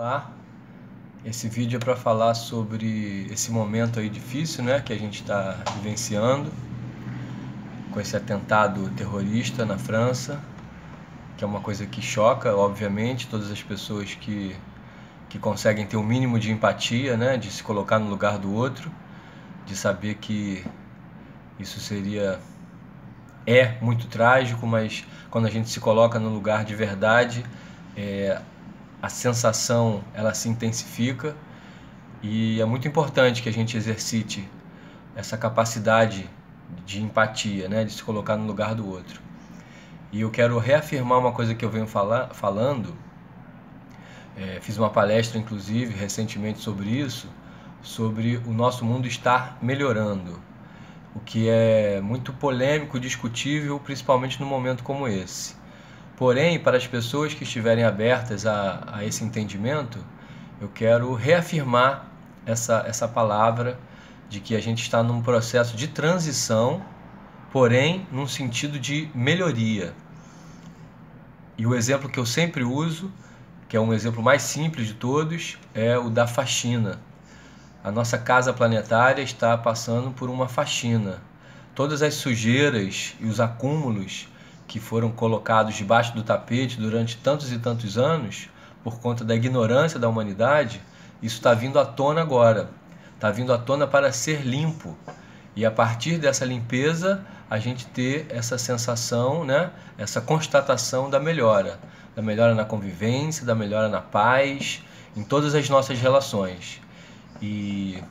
Olá, esse vídeo é para falar sobre esse momento aí difícil, né, que a gente está vivenciando com esse atentado terrorista na França, que é uma coisa que choca, obviamente, todas as pessoas que conseguem ter o mínimo de empatia, né, de se colocar no lugar do outro, de saber que isso é muito trágico, mas quando a gente se coloca no lugar de verdade, a sensação ela se intensifica e é muito importante que a gente exercite essa capacidade de empatia, né, de se colocar no lugar do outro. E eu quero reafirmar uma coisa que eu venho falando, fiz uma palestra inclusive recentemente sobre isso, sobre o nosso mundo estar melhorando, o que é muito polêmico, discutível, principalmente num momento como esse. Porém, para as pessoas que estiverem abertas a esse entendimento, eu quero reafirmar essa palavra de que a gente está num processo de transição, porém num sentido de melhoria. E o exemplo que eu sempre uso, que é um exemplo mais simples de todos, é o da faxina. A nossa casa planetária está passando por uma faxina. Todas as sujeiras e os acúmulos que foram colocados debaixo do tapete durante tantos e tantos anos, por conta da ignorância da humanidade, isso está vindo à tona agora. Está vindo à tona para ser limpo. E a partir dessa limpeza, a gente ter essa sensação, né, essa constatação da melhora na convivência, da melhora na paz, em todas as nossas relações. E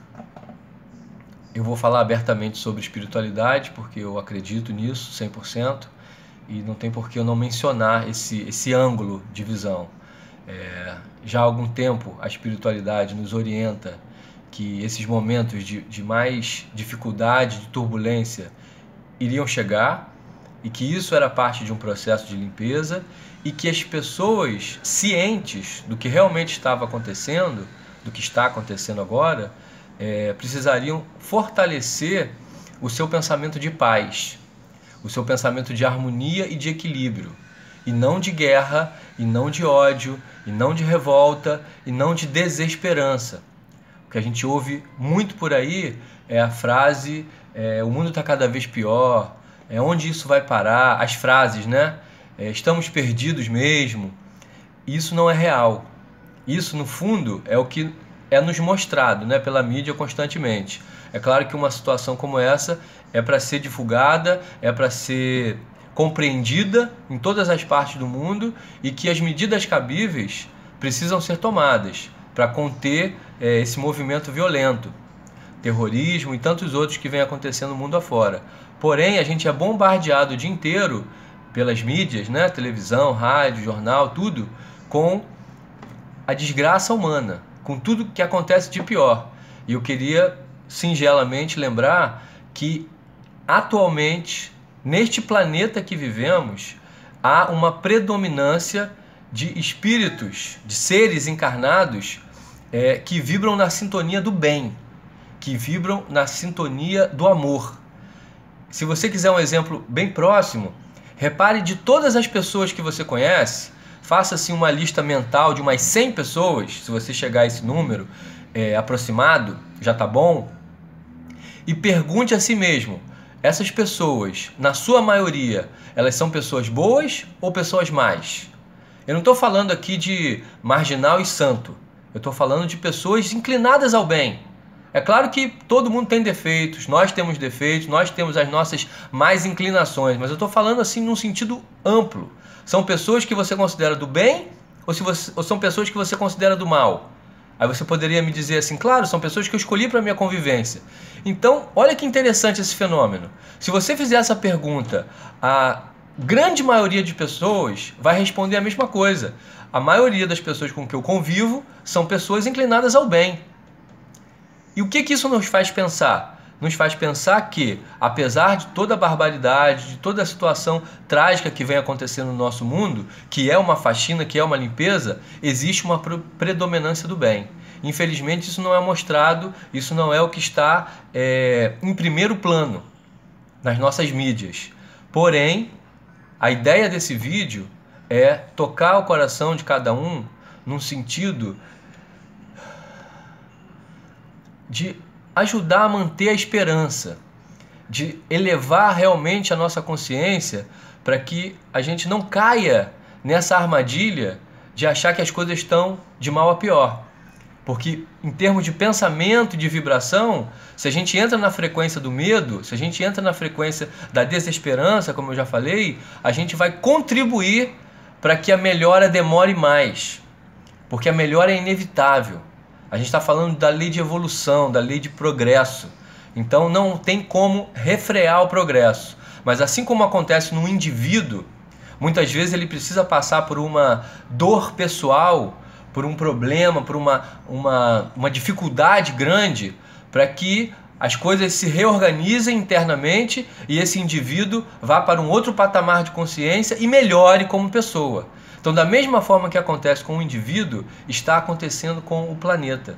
eu vou falar abertamente sobre espiritualidade, porque eu acredito nisso 100%, e não tem por que eu não mencionar esse ângulo de visão. Já há algum tempo a espiritualidade nos orienta que esses momentos de mais dificuldade, de turbulência, iriam chegar, e que isso era parte de um processo de limpeza, e que as pessoas cientes do que realmente estava acontecendo, do que está acontecendo agora, precisariam fortalecer o seu pensamento de paz, o seu pensamento de harmonia e de equilíbrio, e não de guerra, e não de ódio, e não de revolta, e não de desesperança. O que a gente ouve muito por aí é a frase, o mundo está cada vez pior, onde isso vai parar, as frases, né? Estamos perdidos mesmo. Isso não é real. Isso, no fundo, é o que é nos mostrado, né, pela mídia constantemente. É claro que uma situação como essa é para ser divulgada, é para ser compreendida em todas as partes do mundo, e que as medidas cabíveis precisam ser tomadas para conter esse movimento violento, terrorismo e tantos outros que vem acontecendo no mundo afora. Porém, a gente é bombardeado o dia inteiro pelas mídias, né, televisão, rádio, jornal, tudo, com a desgraça humana, com tudo que acontece de pior. E eu queria singelamente lembrar que atualmente, neste planeta que vivemos, há uma predominância de espíritos, de seres encarnados que vibram na sintonia do bem, que vibram na sintonia do amor. Se você quiser um exemplo bem próximo, repare de todas as pessoas que você conhece, faça assim uma lista mental de umas 100 pessoas, se você chegar a esse número aproximado, já está bom, e pergunte a si mesmo, essas pessoas, na sua maioria, elas são pessoas boas ou pessoas más? Eu não estou falando aqui de marginal e santo, eu estou falando de pessoas inclinadas ao bem. É claro que todo mundo tem defeitos, nós temos defeitos, nós temos as nossas más inclinações, mas eu estou falando assim num sentido amplo. São pessoas que você considera do bem ou são pessoas que você considera do mal? Aí você poderia me dizer assim, claro, são pessoas que eu escolhi para a minha convivência. Então, olha que interessante esse fenômeno. Se você fizer essa pergunta, a grande maioria de pessoas vai responder a mesma coisa. A maioria das pessoas com que eu convivo são pessoas inclinadas ao bem. E o que isso nos faz pensar? Nos faz pensar que, apesar de toda a barbaridade, de toda a situação trágica que vem acontecendo no nosso mundo, que é uma faxina, que é uma limpeza, existe uma predominância do bem. Infelizmente isso não é mostrado, isso não é o que está em primeiro plano nas nossas mídias. Porém, a ideia desse vídeo é tocar o coração de cada um num sentido de ajudar a manter a esperança, de elevar realmente a nossa consciência para que a gente não caia nessa armadilha de achar que as coisas estão de mal a pior. Porque em termos de pensamento, de vibração, se a gente entra na frequência do medo, se a gente entra na frequência da desesperança, como eu já falei, a gente vai contribuir para que a melhora demore mais. Porque a melhora é inevitável. A gente está falando da lei de evolução, da lei de progresso. Então não tem como refrear o progresso. Mas assim como acontece no indivíduo, muitas vezes ele precisa passar por uma dor pessoal, por um problema, por uma dificuldade grande, para que as coisas se reorganizem internamente e esse indivíduo vá para um outro patamar de consciência e melhore como pessoa. Então, da mesma forma que acontece com o indivíduo, está acontecendo com o planeta.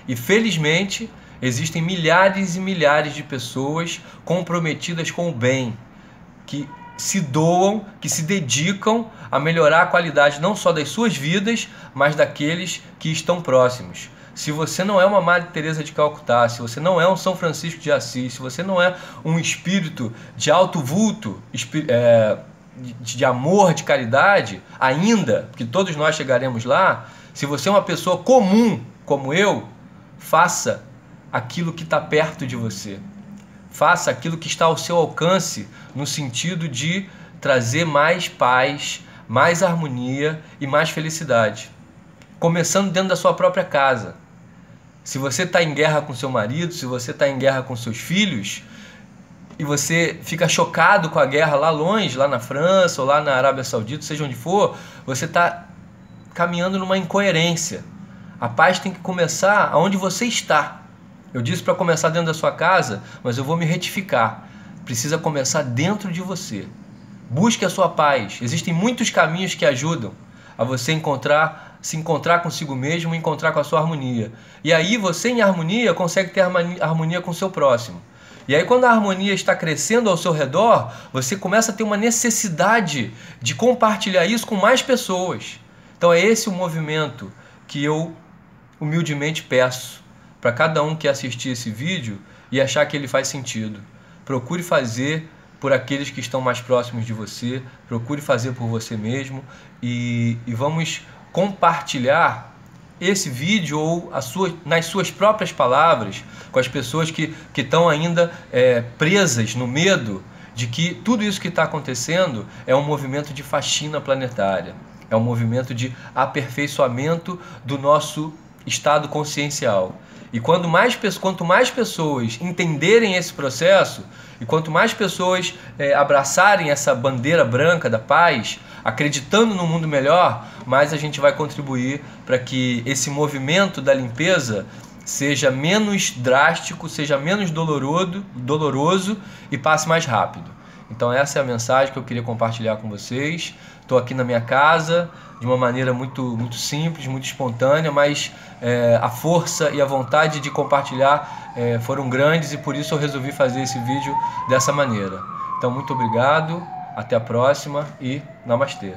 E felizmente existem milhares e milhares de pessoas comprometidas com o bem, que se doam, que se dedicam a melhorar a qualidade não só das suas vidas, mas daqueles que estão próximos. Se você não é uma Madre Teresa de Calcutá, se você não é um São Francisco de Assis, se você não é um espírito de alto vulto, de amor, de caridade, ainda, porque todos nós chegaremos lá, se você é uma pessoa comum como eu, faça aquilo que está perto de você. Faça aquilo que está ao seu alcance, no sentido de trazer mais paz, mais harmonia e mais felicidade. Começando dentro da sua própria casa. Se você está em guerra com seu marido, se você está em guerra com seus filhos, e você fica chocado com a guerra lá longe, lá na França ou lá na Arábia Saudita, seja onde for, você está caminhando numa incoerência. A paz tem que começar onde você está. Eu disse para começar dentro da sua casa, mas eu vou me retificar. Precisa começar dentro de você. Busque a sua paz. Existem muitos caminhos que ajudam a você se encontrar consigo mesmo e encontrar com a sua harmonia. E aí você, em harmonia, consegue ter harmonia com o seu próximo. E aí quando a harmonia está crescendo ao seu redor, você começa a ter uma necessidade de compartilhar isso com mais pessoas. Então é esse o movimento que eu humildemente peço para cada um que assistir esse vídeo e achar que ele faz sentido. Procure fazer por aqueles que estão mais próximos de você, procure fazer por você mesmo e vamos compartilhar esse vídeo ou nas suas próprias palavras com as pessoas que estão ainda presas no medo de que tudo isso que está acontecendo é um movimento de faxina planetária, é um movimento de aperfeiçoamento do nosso estado consciencial. E quanto mais pessoas entenderem esse processo e quanto mais pessoas abraçarem essa bandeira branca da paz, acreditando no mundo melhor, mais a gente vai contribuir para que esse movimento da limpeza seja menos drástico, seja menos doloroso e passe mais rápido. Então essa é a mensagem que eu queria compartilhar com vocês. Estou aqui na minha casa de uma maneira muito simples, muito espontânea, mas a força e a vontade de compartilhar foram grandes e por isso eu resolvi fazer esse vídeo dessa maneira. Então muito obrigado, até a próxima e Namastê.